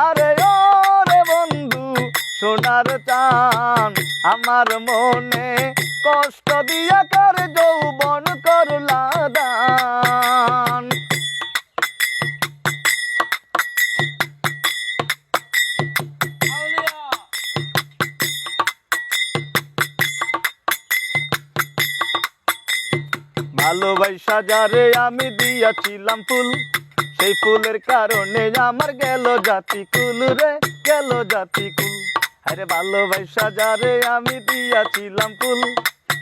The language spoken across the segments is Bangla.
আরে ও রে বন্ধু সোনার চান আমার মনে কষ্ট দিয়া কার যৌবন করলা দান। ভালোবাসা যারে আমি দিয়াছিলাম ফুল, সেই ফুলের কারণে আমার গেল জাতি কুল রে, গেল জাতি কুল। আরে ভালোবাসা যারে আমি দিয়াছিলাম ফুল,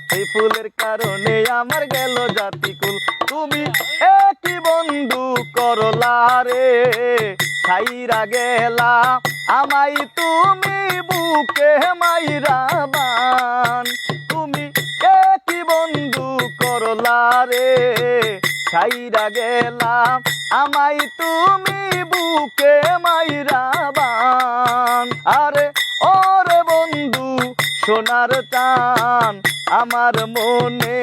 সেই ফুলের কারণে আমার গেল জাতি কুল। তুমি একই বন্ধু করলা রে, ছাইরা গেলা আমাই তুমি বুকে মাইরা বান। তুমি একই বন্ধু করলা রে, ছাইরা গেলা আমাই তুমি বুকে মাইরা বান। আরে ওরে বন্ধু সোনার চান আমার মনে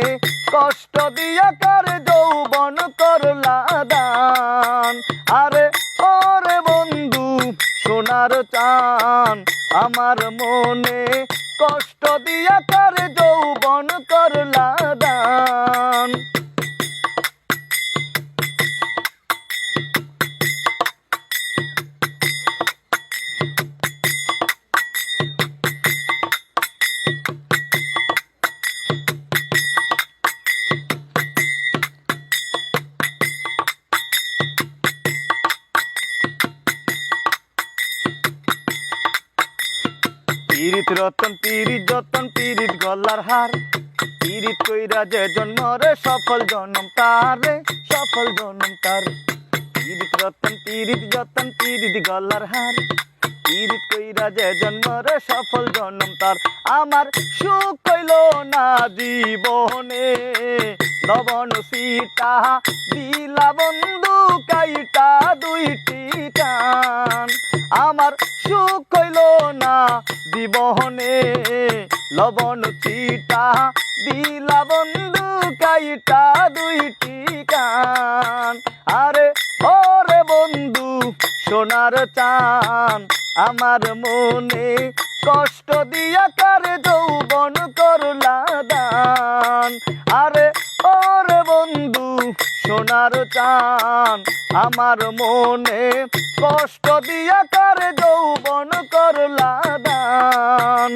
কষ্ট দিয়া কার যৌবন করলা দান। আরে ওরে বন্ধু সোনার চান আমার মনে কষ্ট দিয়া কার যৌবন করলা দান। পীড়িত রতন পীড়িত যতন পীড়িত গলার হার, পীড়িত কইরা যে জন্ম রে সফল জনম তার রে, সফল জনম তার। পীড়িত রতন পীড়িত যতন পীড়িত গলার হার, পীড়িত কইরা যে জন্ম রে সফল জনম তার। আমার সুখ হইল না জীবনে লবণ সীতা দিলা বন্ধু কাইটা দুইটি টান। আমার সুখ হইল না জীবনে লবণ চিটা দিলা বন্ধু কাইটা দুইটি কান। আরে ওরে বন্ধু সোনার চান আমার মনে কষ্ট দিয়া কার যৌবন করলা দান। আরে ওরে বন্ধু সোনার চান আমার মনে কষ্ট দিয়া কার যৌবন করলা দান।